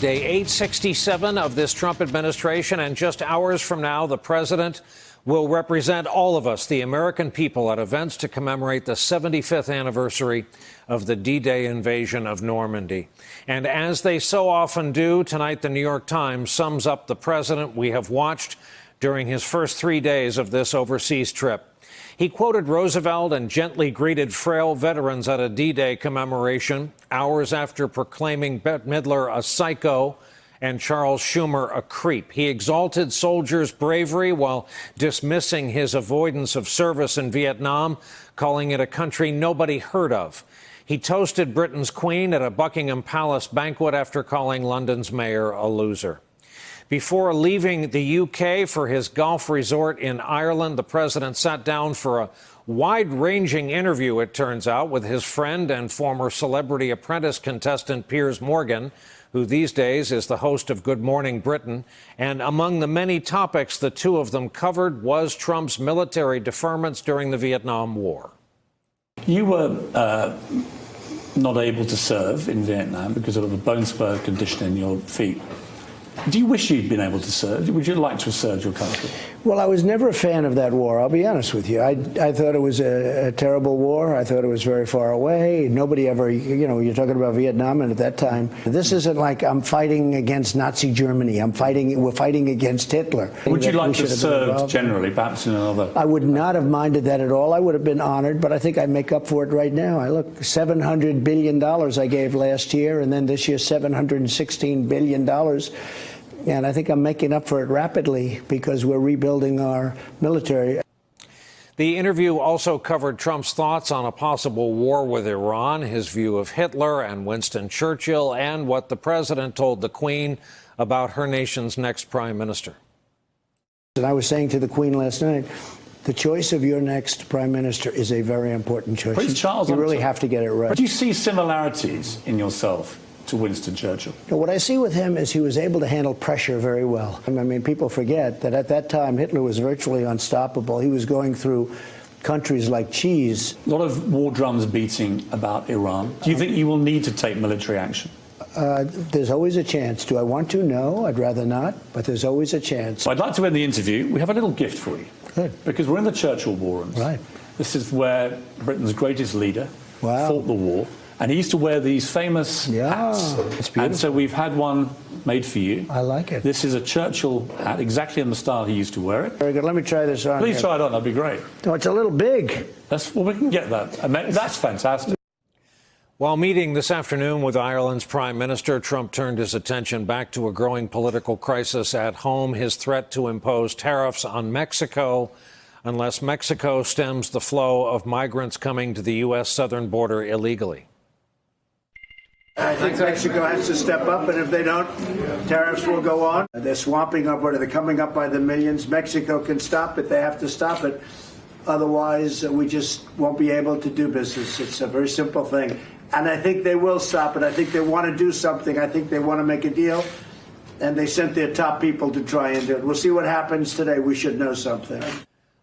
day 867 of this Trump administration, and just hours from now, the president will represent all of us, the American people, at events to commemorate the 75th anniversary of the D-Day invasion of Normandy. And as they so often do, tonight the New York Times sums up the president we have watched during his first 3 days of this overseas trip. He quoted Roosevelt and gently greeted frail veterans at a D-Day commemoration, hours after proclaiming Bette Midler a psycho and Charles Schumer a creep. He exalted soldiers' bravery while dismissing his avoidance of service in Vietnam, calling it a country nobody heard of. He toasted Britain's Queen at a Buckingham Palace banquet after calling London's mayor a loser. Before leaving the UK for his golf resort in Ireland, the president sat down for a wide-ranging interview, it turns out, with his friend and former Celebrity Apprentice contestant Piers Morgan, who these days is the host of Good Morning Britain. And among the many topics the two of them covered was Trump's military deferments during the Vietnam War. You were not able to serve in Vietnam because of a bone spur condition in your feet. Do you wish you'd been able to serve? Would you like to have served your country? Well, I was never a fan of that war, I'll be honest with you. I thought it was a terrible war. I thought it was very far away. Nobody ever, you know, you're talking about Vietnam, and at that time, this isn't like I'm fighting against Nazi Germany. We're fighting against Hitler. Would you like to have served generally, perhaps in another? I would not have minded that at all. I would have been honored, but I think I make up for it right now. Look, $700 billion I gave last year, and then this year $716 billion. And I think I'm making up for it rapidly because we're rebuilding our military. The interview also covered Trump's thoughts on a possible war with Iran, his view of Hitler and Winston Churchill, and what the president told the Queen about her nation's next prime minister. And I was saying to the Queen last night, the choice of your next prime minister is a very important choice. Prince Charles, you really have to get it right. But do you see similarities in yourself to Winston Churchill? What I see with him is he was able to handle pressure very well. I mean, people forget that at that time, Hitler was virtually unstoppable. He was going through countries like cheese. A lot of war drums beating about Iran. Do you think you will need to take military action? There's always a chance. Do I want to? No, I'd rather not, but there's always a chance. I'd like to end the interview. We have a little gift for you. Good. Because we're in the Churchill War Rooms. Right. This is where Britain's greatest leader fought the war. And he used to wear these famous hats. It's beautiful. And so we've had one made for you. I like it. This is a Churchill hat, exactly in the style he used to wear it. Very good. Let me try this on. Please try it on. That'd be great. No, it's a little big. Well, we can get that. That's fantastic. While meeting this afternoon with Ireland's Prime Minister, Trump turned his attention back to a growing political crisis at home, his threat to impose tariffs on Mexico unless Mexico stems the flow of migrants coming to the U.S. southern border illegally. I think Mexico has to step up, and if they don't, tariffs will go on. They're swamping up, they're coming up by the millions. Mexico can stop it. They have to stop it. Otherwise, we just won't be able to do business. It's a very simple thing. And I think they will stop it. I think they want to do something. I think they want to make a deal. And they sent their top people to try and do it. We'll see what happens today. We should know something.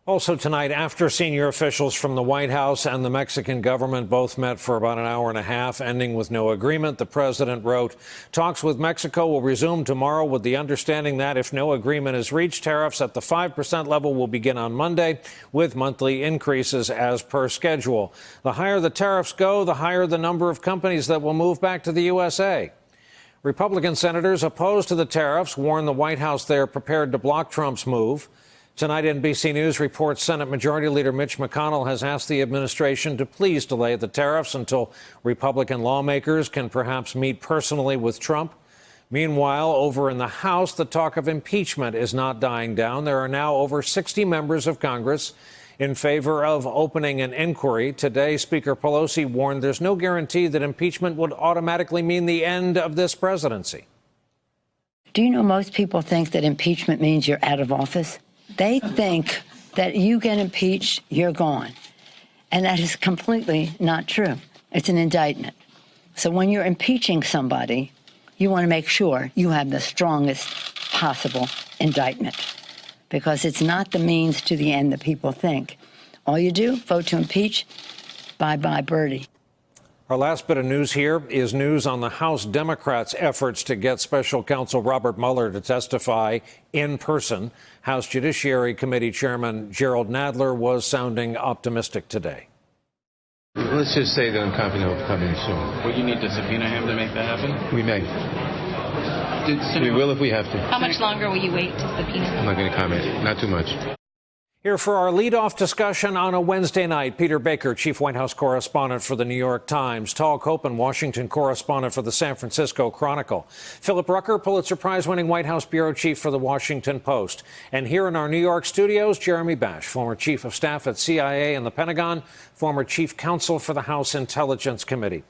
Also tonight, after senior officials from the White House and the Mexican government both met for about an hour and a half, ending with no agreement, the president wrote, talks with Mexico will resume tomorrow with the understanding that if no agreement is reached, tariffs at the 5% level will begin on Monday, with monthly increases as per schedule. The higher the tariffs go, the higher the number of companies that will move back to the USA. Republican senators opposed to the tariffs warn the White House they are prepared to block Trump's move. Tonight, NBC News reports Senate Majority Leader Mitch McConnell has asked the administration to please delay the tariffs until Republican lawmakers can perhaps meet personally with Trump. Meanwhile, over in the House, the talk of impeachment is not dying down. There are now over 60 members of Congress in favor of opening an inquiry. Today, Speaker Pelosi warned there's no guarantee that impeachment would automatically mean the end of this presidency. Do you know most people think that impeachment means you're out of office? They think that you get impeached, you're gone. And that is completely not true. It's an indictment. So when you're impeaching somebody, you want to make sure you have the strongest possible indictment, because it's not the means to the end that people think. All you do, vote to impeach, bye-bye, birdie. Our last bit of news here is news on the House Democrats' efforts to get special counsel Robert Mueller to testify in person. House Judiciary Committee Chairman Gerald Nadler was sounding optimistic today. Let's just say that I'm confident it'll come in soon. Will you need to subpoena him to make that happen? We may. We will if we have to. How much longer will you wait to subpoena him? I'm not going to comment. Not too much. Here for our leadoff discussion on a Wednesday night, Peter Baker, chief White House correspondent for the New York Times, Tal Koppen, Washington correspondent for the San Francisco Chronicle, Philip Rucker, Pulitzer Prize-winning White House bureau chief for the Washington Post, and here in our New York studios, Jeremy Bash, former chief of staff at CIA and the Pentagon, former chief counsel for the House Intelligence Committee.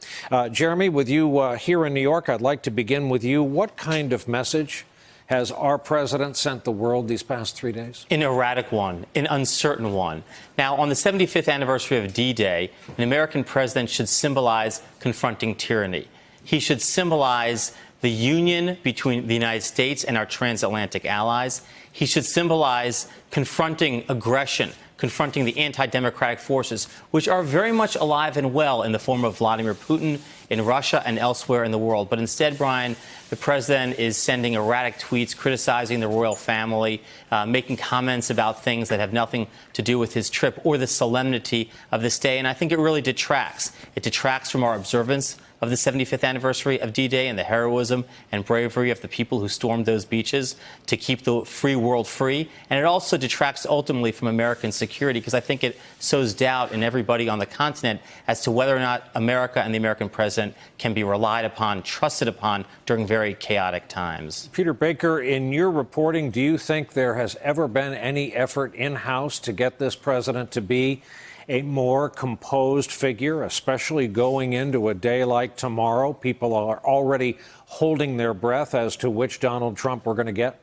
Jeremy, with you here in New York, I'd like to begin with you. What kind of message has our president sent the world these past 3 days? An erratic one, an uncertain one. Now, on the 75th anniversary of D-Day, an American president should symbolize confronting tyranny. He should symbolize the union between the United States and our transatlantic allies. He should symbolize confronting aggression, confronting the anti-democratic forces, which are very much alive and well in the form of Vladimir Putin in Russia and elsewhere in the world. But instead, Brian, the president is sending erratic tweets criticizing the royal family, making comments about things that have nothing to do with his trip or the solemnity of this day. And I think it really detracts. It detracts from our observance of the 75th anniversary of D-Day and the heroism and bravery of the people who stormed those beaches to keep the free world free. And it also detracts ultimately from American security, because I think it sows doubt in everybody on the continent as to whether or not America and the American president can be relied upon, trusted upon during very chaotic times. Peter Baker, in your reporting, do you think there has ever been any effort in-house to get this president to be a more composed figure, especially going into a day like tomorrow? People are already holding their breath as to which Donald Trump we're going to get.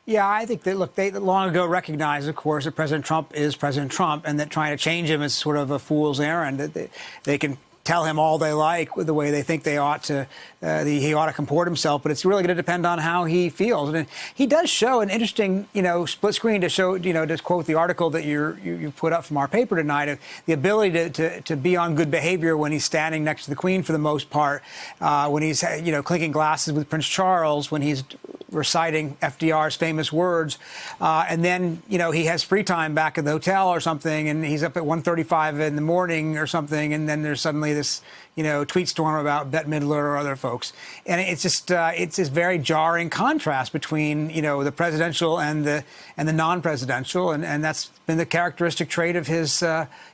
Yeah, I think that, look, they long ago recognized, of course, that President Trump is President Trump, and that trying to change him is sort of a fool's errand. That they can tell him all they like with the way they think they ought to, he ought to comport himself, but it's really going to depend on how he feels. And he does show an interesting, split screen to show, to quote the article that you put up from our paper tonight, of the ability to be on good behavior when he's standing next to the Queen for the most part, when he's, clinking glasses with Prince Charles, when he's reciting FDR's famous words, and then, he has free time back at the hotel or something, and he's up at 1:35 in the morning or something, and then there's suddenly this, tweet storm about Bette Midler or other folks. And it's just it's this very jarring contrast between, the presidential and the non-presidential. And that's been the characteristic trait of his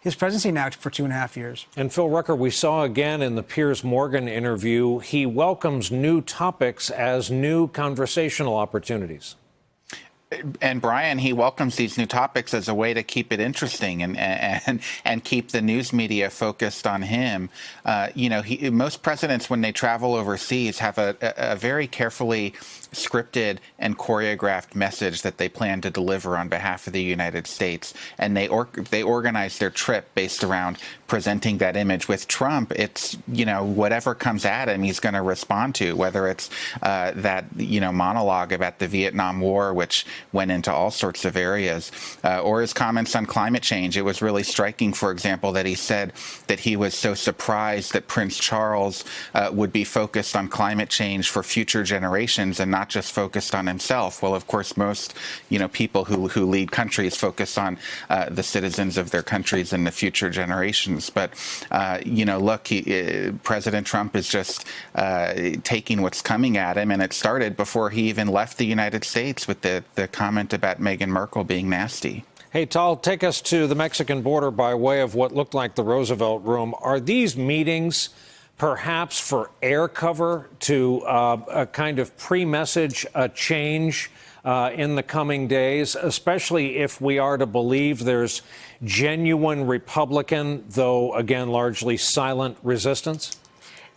presidency now for 2.5 years. And Phil Rucker, we saw again in the Piers Morgan interview, he welcomes new topics as new conversational opportunities. And Brian, he welcomes these new topics as a way to keep it interesting and keep the news media focused on him. Most presidents, when they travel overseas, have a very carefully scripted and choreographed message that they plan to deliver on behalf of the United States, and they organize their trip based around presenting that image. With Trump, it's whatever comes at him, he's going to respond to, whether it's that monologue about the Vietnam War, which went into all sorts of areas, or his comments on climate change. It was really striking, for example, that he said that he was so surprised that Prince Charles would be focused on climate change for future generations and not just focused on himself. Well, of course, most people who lead countries focus on the citizens of their countries and the future generations. But look, President Trump is just taking what's coming at him, and it started before he even left the United States with the comment about Meghan Markle being nasty. Hey, Tal, take us to the Mexican border by way of what looked like the Roosevelt Room. Are these meetings perhaps for air cover to a kind of pre-message a change in the coming days, especially if we are to believe there's genuine Republican, though, again, largely silent resistance?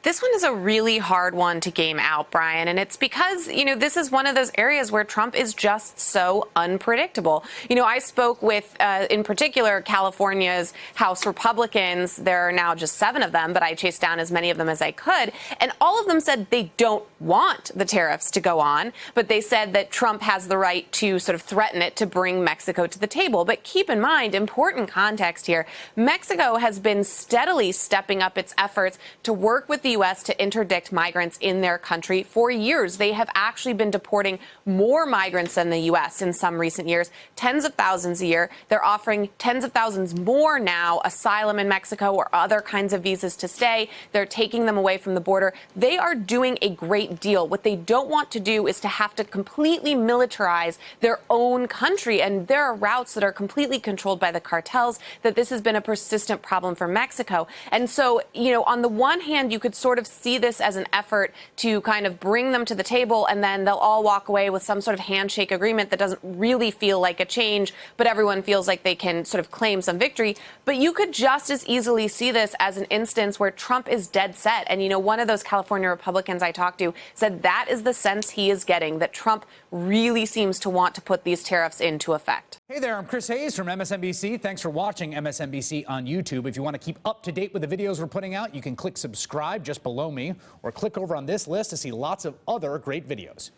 This one is a really hard one to game out, Brian, and it's because, this is one of those areas where Trump is just so unpredictable. I spoke with, in particular, California's House Republicans. There are now just 7 of them, but I chased down as many of them as I could, and all of them said they don't want the tariffs to go on, but they said that Trump has the right to sort of threaten it to bring Mexico to the table. But keep in mind, important context here, Mexico has been steadily stepping up its efforts to work with the U.S. to interdict migrants in their country for years. They have actually been deporting more migrants than the U.S. in some recent years, tens of thousands a year. They're offering tens of thousands more now asylum in Mexico or other kinds of visas to stay. They're taking them away from the border. They are doing a great deal. What they don't want to do is to have to completely militarize their own country. And there are routes that are completely controlled by the cartels, that this has been a persistent problem for Mexico. And so, on the one hand, you could sort of see this as an effort to kind of bring them to the table, and then they'll all walk away with some sort of handshake agreement that doesn't really feel like a change, but everyone feels like they can sort of claim some victory. But you could just as easily see this as an instance where Trump is dead set. And, one of those California Republicans I talked to said that is the sense he is getting, that Trump really seems to want to put these tariffs into effect. Hey there, I'm Chris Hayes from MSNBC. Thanks for watching MSNBC on YouTube. If you want to keep up to date with the videos we're putting out, you can click subscribe just below me or click over on this list to see lots of other great videos.